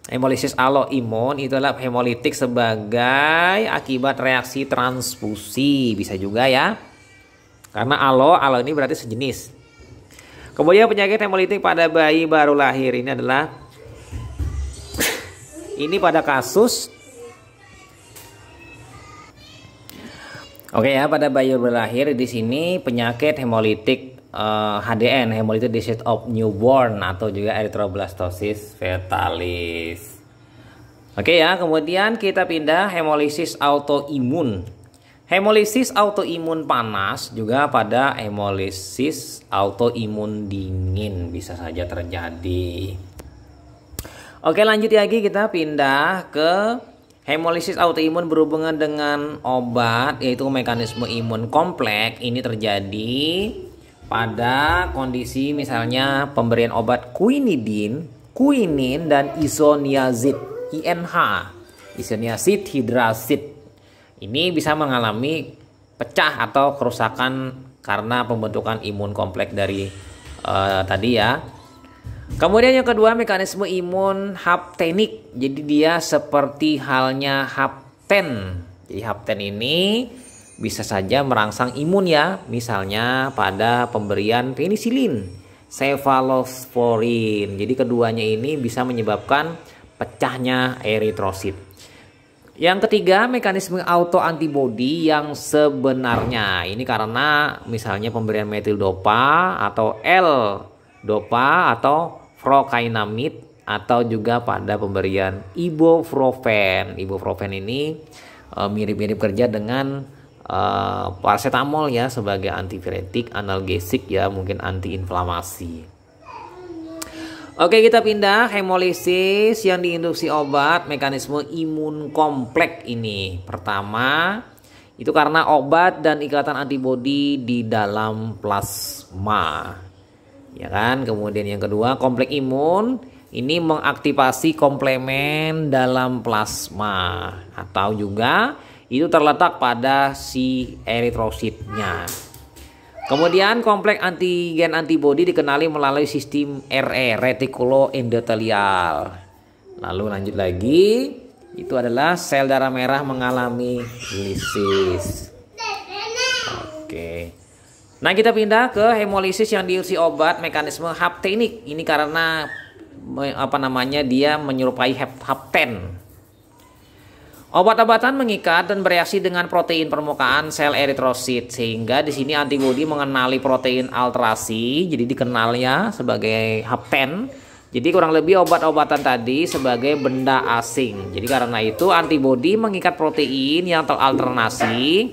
Hemolisis autoimun itu adalah hemolitik sebagai akibat reaksi transfusi, bisa juga ya. Karena alo ini berarti sejenis. Kemudian penyakit hemolitik pada bayi baru lahir ini adalah ini pada kasus pada bayi baru lahir di sini penyakit hemolitik HDN, hemolytic disease of newborn, atau juga erythroblastosis fetalis. Kemudian kita pindah hemolisis autoimun. Hemolisis autoimun panas juga pada hemolisis autoimun dingin bisa saja terjadi. Lanjut lagi, kita pindah ke hemolisis autoimun berhubungan dengan obat, yaitu mekanisme imun kompleks. Ini terjadi pada kondisi misalnya pemberian obat quinidin, quinin, dan isoniazid, INH, isoniazid hidrasid. Ini bisa mengalami pecah atau kerusakan karena pembentukan imun kompleks dari tadi ya. Kemudian yang kedua, mekanisme imun haptenik. Jadi dia seperti halnya hapten. Jadi hapten ini bisa saja merangsang imun ya. Misalnya pada pemberian penisilin, cefalosporin. Jadi keduanya ini bisa menyebabkan pecahnya eritrosit. Yang ketiga, mekanisme autoantibodi yang sebenarnya. Ini karena misalnya pemberian metildopa atau L-dopa atau fruquinamide, atau juga pada pemberian ibuprofen. Ibuprofen ini mirip-mirip kerja dengan paracetamol ya, sebagai antiviretik, analgesik ya, mungkin antiinflamasi. Kita pindah hemolisis yang diinduksi obat, mekanisme imun kompleks ini. Pertama, itu karena obat dan ikatan antibodi di dalam plasma. Ya kan? Kemudian yang kedua, kompleks imun ini mengaktifasi komplemen dalam plasma, atau juga itu terletak pada si eritrositnya. Kemudian kompleks antigen antibodi dikenali melalui sistem retikuloendotelial. Lalu lanjut lagi, itu adalah sel darah merah mengalami lisis. Nah, kita pindah ke hemolisis yang diisi obat, mekanisme haptenik. Ini karena dia menyerupai hapten. Obat-obatan mengikat dan bereaksi dengan protein permukaan sel eritrosit, sehingga di sini antibodi mengenali protein alterasi, jadi dikenalnya sebagai hapten. Jadi kurang lebih obat-obatan tadi sebagai benda asing. Jadi karena itu antibodi mengikat protein yang teralternasi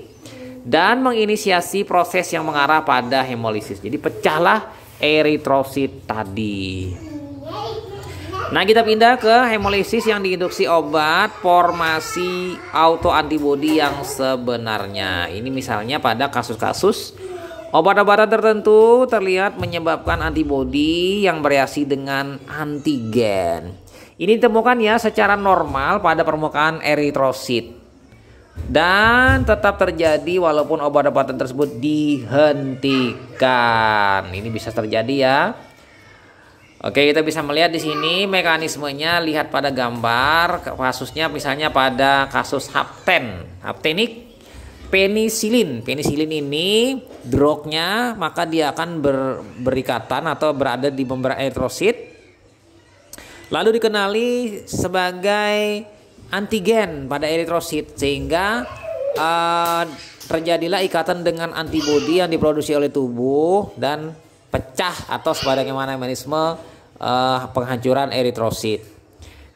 dan menginisiasi proses yang mengarah pada hemolisis. Jadi pecahlah eritrosit tadi. Nah, kita pindah ke hemolisis yang diinduksi obat, formasi autoantibodi yang sebenarnya. Ini misalnya pada kasus-kasus obat-obatan tertentu terlihat menyebabkan antibodi yang bereaksi dengan antigen. Ini ditemukan ya secara normal pada permukaan eritrosit dan tetap terjadi walaupun obat-obatan tersebut dihentikan. Ini bisa terjadi ya. Oke, kita bisa melihat di sini mekanismenya, lihat pada gambar kasusnya, misalnya pada kasus haptenik penisilin. Penisilin ini drugnya maka dia akan berikatan atau berada di membran eritrosit, lalu dikenali sebagai antigen pada eritrosit, sehingga terjadilah ikatan dengan antibodi yang diproduksi oleh tubuh dan pecah atau sebagaimana mekanisme penghancuran eritrosit.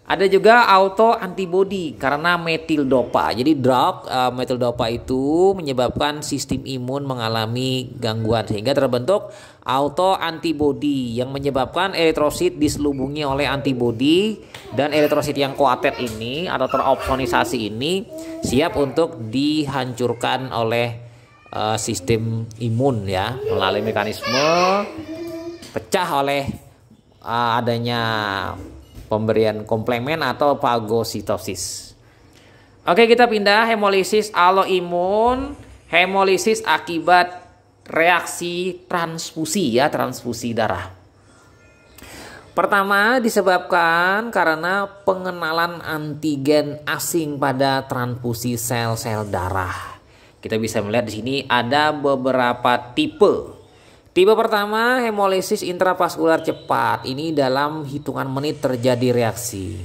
Ada juga auto antibody karena metil dopa. Jadi drug metil dopa itu menyebabkan sistem imun mengalami gangguan sehingga terbentuk auto antibody yang menyebabkan eritrosit diselubungi oleh antibody, dan eritrosit yang koated ini atau teropsonisasi ini siap untuk dihancurkan oleh sistem imun ya, melalui mekanisme pecah oleh adanya pemberian komplemen atau fagositosis. Oke, kita pindah hemolisis autoimun, hemolisis akibat reaksi transfusi ya, transfusi darah. Pertama disebabkan karena pengenalan antigen asing pada transfusi sel-sel darah. Kita bisa melihat di sini ada beberapa tipe. Tipe pertama, hemolisis intravaskular cepat. Ini dalam hitungan menit terjadi reaksi.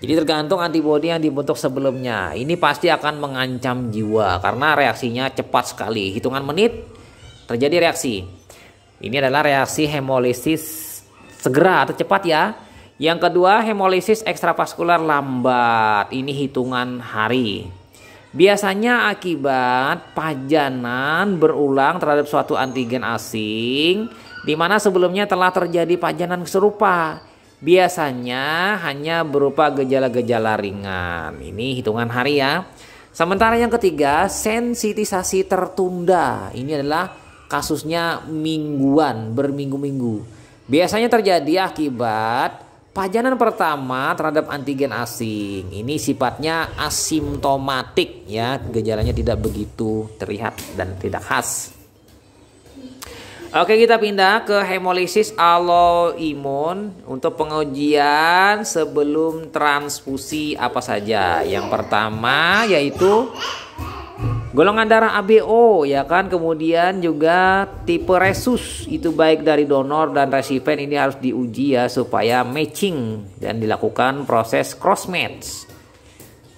Jadi tergantung antibodi yang dibentuk sebelumnya. Ini pasti akan mengancam jiwa karena reaksinya cepat sekali. Hitungan menit terjadi reaksi. Ini adalah reaksi hemolisis segera atau cepat ya. Yang kedua, hemolisis ekstravaskular lambat. Ini hitungan hari. Biasanya akibat pajanan berulang terhadap suatu antigen asing di mana sebelumnya telah terjadi pajanan serupa. Biasanya hanya berupa gejala-gejala ringan. Ini hitungan hari ya. Sementara yang ketiga, sensitisasi tertunda. Ini adalah kasusnya mingguan, berminggu-minggu. Biasanya terjadi akibat pajanan pertama terhadap antigen asing. Ini sifatnya asimptomatik ya, gejalanya tidak begitu terlihat dan tidak khas. Oke, kita pindah ke hemolisis autoimun untuk pengujian sebelum transfusi apa saja. Yang pertama yaitu golongan darah ABO ya kan, kemudian juga tipe resus, itu baik dari donor dan resipien ini harus diuji ya supaya matching dan dilakukan proses cross match.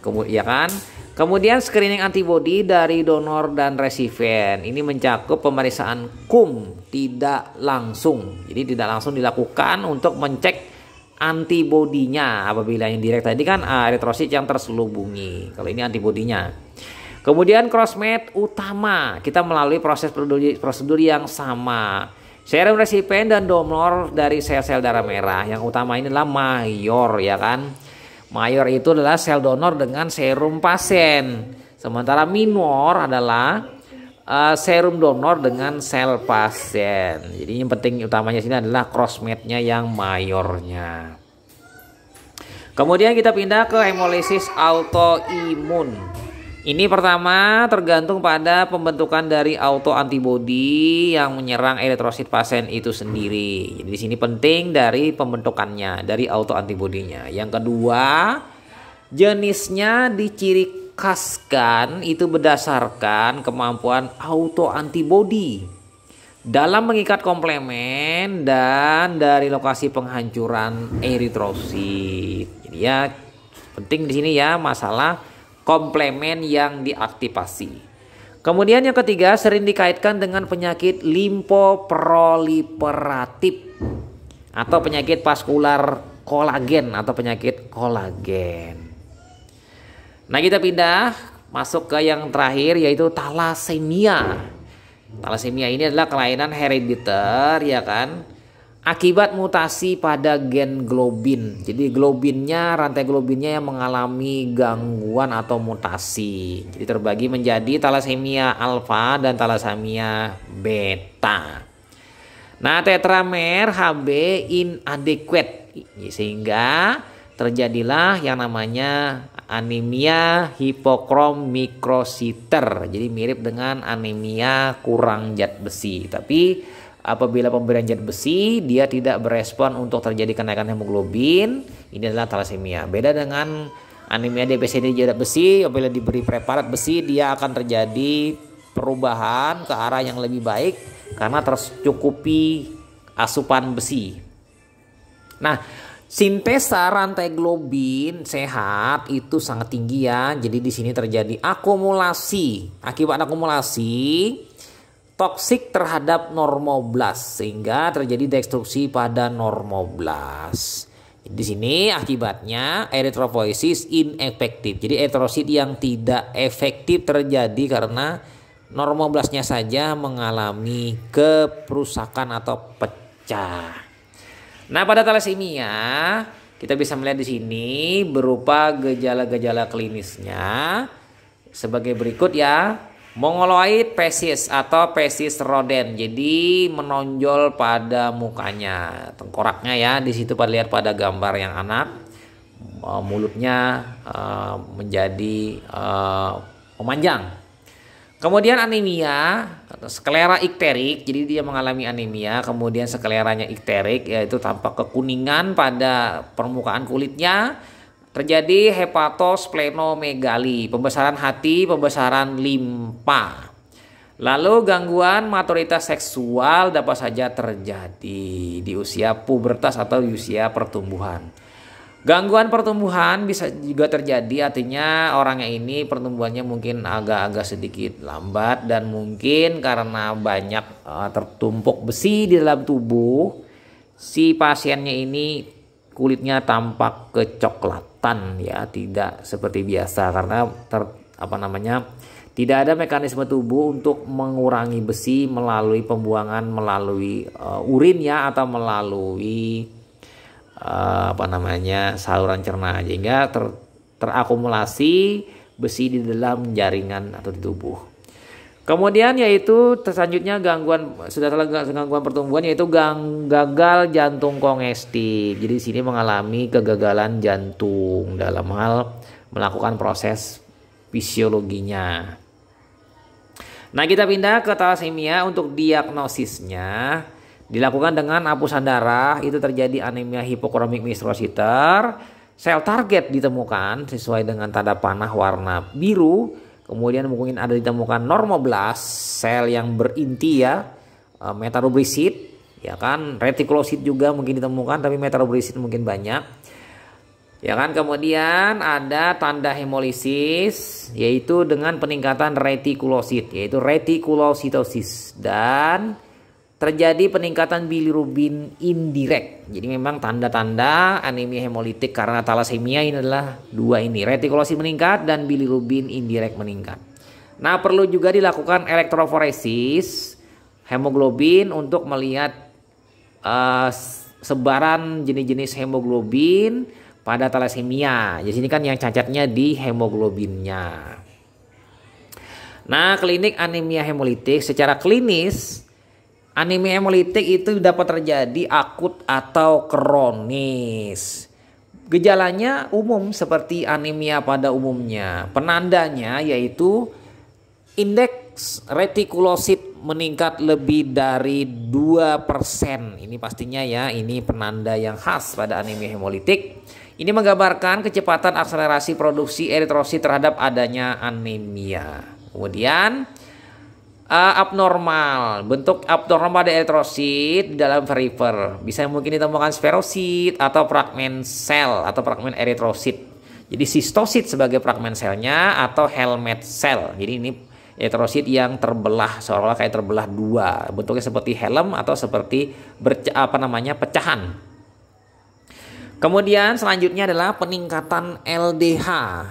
Kemudian ya kan, kemudian screening antibody dari donor dan resipien ini mencakup pemeriksaan KUM tidak langsung. Jadi tidak langsung dilakukan untuk mencek antibodinya. Apabila yang direct tadi kan eritrosit yang terselubungi. Kalau ini antibodinya. Kemudian crossmatch utama, kita melalui prosedur yang sama. Serum resipien dan donor dari sel-sel darah merah. Yang utama ini adalah mayor ya kan. Mayor itu adalah sel donor dengan serum pasien. Sementara minor adalah serum donor dengan sel pasien. Jadi yang penting utamanya sini adalah crossmatch-nya yang mayornya. Kemudian kita pindah ke hemolisis autoimun. Ini pertama tergantung pada pembentukan dari autoantibody yang menyerang eritrosit pasien itu sendiri. Jadi di sini penting dari pembentukannya, dari autoantibodinya. Yang kedua, jenisnya diciri khaskan itu berdasarkan kemampuan autoantibody dalam mengikat komplemen dan dari lokasi penghancuran eritrosit. Jadi ya penting di sini ya masalah komplemen yang diaktifasi. Kemudian yang ketiga sering dikaitkan dengan penyakit limfoproliferatif atau penyakit vaskular kolagen atau penyakit kolagen. Nah, kita pindah masuk ke yang terakhir yaitu talasemia. Talasemia ini adalah kelainan herediter ya kan, akibat mutasi pada gen globin. Jadi globinnya, rantai globinnya yang mengalami gangguan atau mutasi. Jadi terbagi menjadi talasemia alfa dan talasemia beta. Nah, tetramer Hb inadequate sehingga terjadilah yang namanya anemia hipokrom mikrositer. Jadi mirip dengan anemia kurang zat besi, tapi Apabila pemberian zat besi, dia tidak berespon untuk terjadi kenaikan hemoglobin. Ini adalah talasemia. Beda dengan anemia defisit zat besi, apabila diberi preparat besi, dia akan terjadi perubahan ke arah yang lebih baik karena tercukupi asupan besi. Nah, sintesa rantai globin sehat itu sangat tinggi ya. Jadi di sini terjadi akumulasi. Akibat akumulasi toksik terhadap normoblast sehingga terjadi destruksi pada normoblast. Di sini akibatnya eritropoiesis inefektif. Jadi eritrosit yang tidak efektif terjadi karena normoblastnya saja mengalami kerusakan atau pecah. Nah, pada talasemia kita bisa melihat di sini berupa gejala-gejala klinisnya sebagai berikut ya. Mongoloid fesis atau fesis rodent, jadi menonjol pada mukanya, tengkoraknya ya. Di situ lihat pada gambar yang anak, mulutnya menjadi memanjang. Kemudian anemia, sklera ikterik, jadi dia mengalami anemia. Kemudian skleranya ikterik, yaitu tampak kekuningan pada permukaan kulitnya. Terjadi hepatosplenomegali, pembesaran hati, pembesaran limpa. Lalu gangguan maturitas seksual dapat saja terjadi di usia pubertas atau di usia pertumbuhan. Gangguan pertumbuhan bisa juga terjadi, artinya orangnya ini pertumbuhannya mungkin agak-agak sedikit lambat dan mungkin karena banyak tertumpuk besi di dalam tubuh, si pasiennya ini kulitnya tampak kecoklatan ya, tidak seperti biasa karena tidak ada mekanisme tubuh untuk mengurangi besi melalui pembuangan melalui urin ya, atau melalui saluran cerna, sehingga terakumulasi besi di dalam jaringan atau di tubuh. Kemudian yaitu selanjutnya gangguan pertumbuhan, yaitu gagal jantung kongestif. Jadi di sini mengalami kegagalan jantung dalam hal melakukan proses fisiologinya. Nah, kita pindah ke talasemia. Untuk diagnosisnya dilakukan dengan hapusan darah. Itu terjadi anemia hipokromik microciter. Sel target ditemukan sesuai dengan tanda panah warna biru. Kemudian mungkin ada ditemukan normoblast, sel yang berinti ya, metarubrisit, ya kan, retikulosit juga mungkin ditemukan, tapi metarubrisit mungkin banyak, ya kan. Kemudian ada tanda hemolisis, yaitu dengan peningkatan retikulosit, yaitu retikulositosis, dan terjadi peningkatan bilirubin indirect. Jadi memang tanda-tanda anemia hemolitik karena talasemia ini adalah dua ini, retikulosit meningkat dan bilirubin indirect meningkat. Nah, perlu juga dilakukan elektroforesis hemoglobin untuk melihat sebaran jenis-jenis hemoglobin pada talasemia. Jadi ini kan yang cacatnya di hemoglobinnya. Nah, klinik anemia hemolitik secara klinis, anemia hemolitik itu dapat terjadi akut atau kronis. Gejalanya umum seperti anemia pada umumnya. Penandanya yaitu indeks retikulosit meningkat lebih dari 2%. Ini pastinya ya, ini penanda yang khas pada anemia hemolitik. Ini menggambarkan kecepatan akselerasi produksi eritrosit terhadap adanya anemia. Kemudian abnormal, bentuk abnormal pada eritrosit di dalam perifer bisa mungkin ditemukan sferosit atau fragmen sel atau fragmen eritrosit. Jadi sistosit sebagai fragmen selnya atau helmet sel. Jadi ini eritrosit yang terbelah, seolah-olah kayak terbelah dua, bentuknya seperti helm atau seperti pecahan. Kemudian selanjutnya adalah peningkatan LDH.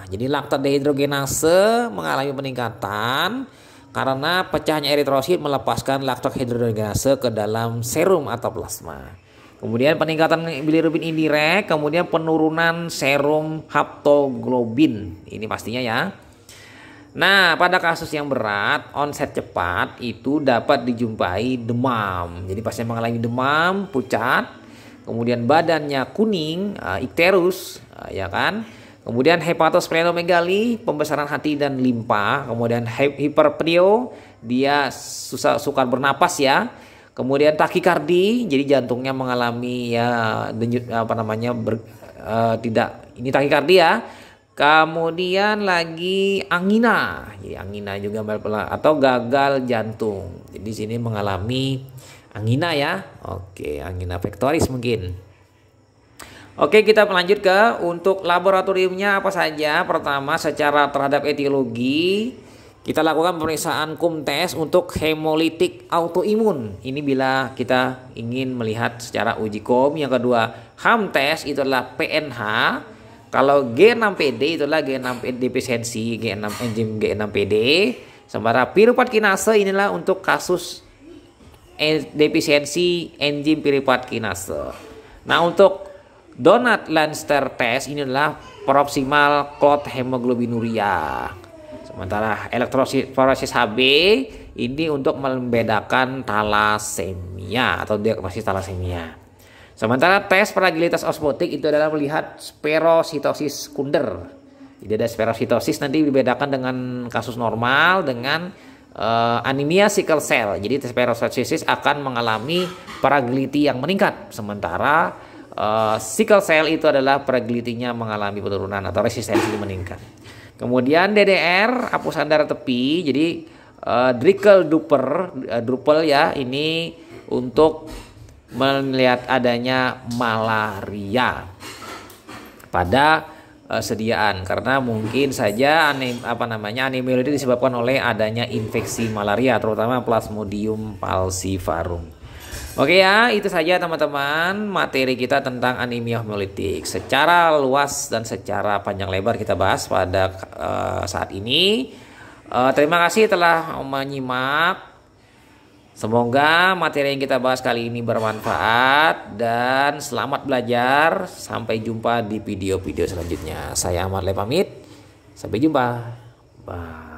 Jadi laktat dehidrogenase mengalami peningkatan karena pecahnya eritrosit melepaskan laktat dehidrogenase ke dalam serum atau plasma. Kemudian peningkatan bilirubin indirect, kemudian penurunan serum haptoglobin. Ini pastinya ya. Nah, pada kasus yang berat, onset cepat itu dapat dijumpai demam. Jadi pasien mengalami demam, pucat, kemudian badannya kuning, ikterus, ya kan. Kemudian hepatosplenomegali, pembesaran hati dan limpa. Kemudian hiperpneo, dia sukar bernapas ya. Kemudian takikardi, jadi jantungnya mengalami ya denyut tidak ini takikardi ya. Kemudian lagi angina, jadi angina juga atau gagal jantung. Jadi di sini mengalami angina ya. Oke, angina pectoris mungkin. Oke, kita lanjut ke untuk laboratoriumnya apa saja. Pertama, secara terhadap etiologi, kita lakukan pemeriksaan kumtes untuk hemolitik autoimun. Ini bila kita ingin melihat secara uji kom. Yang kedua, HAM-tes itu adalah PNH. Kalau G6PD itu adalah G6 defisiensi, enzim G6PD. Sementara piruvat kinase inilah untuk kasus defisiensi enzim piruvat kinase. Nah, untuk Donat-Landster test ini adalah proximal clot hemoglobinuria. Sementara elektroforesis HB ini untuk membedakan talasemia atau diagnosis talasemia. Sementara tes fragilitas osmotik itu adalah melihat spherositosis sekunder. Jadi ada spherositosis nanti dibedakan dengan kasus normal dengan anemia sickle cell. Jadi spherositosis akan mengalami fragility yang meningkat. Sementara sickle cell itu adalah fragility-nya mengalami penurunan atau resistensi meningkat. Kemudian DDR hapusan darah tepi. Jadi Drickel-Duper ya, ini untuk melihat adanya malaria pada sediaan, karena mungkin saja anemia itu disebabkan oleh adanya infeksi malaria, terutama Plasmodium falciparum. Oke ya, itu saja teman-teman materi kita tentang anemia hemolitik. Secara luas dan secara panjang lebar kita bahas pada saat ini. Terima kasih telah menyimak. Semoga materi yang kita bahas kali ini bermanfaat dan selamat belajar. Sampai jumpa di video-video selanjutnya. Saya Ahmad Le pamit. Sampai jumpa. Bye.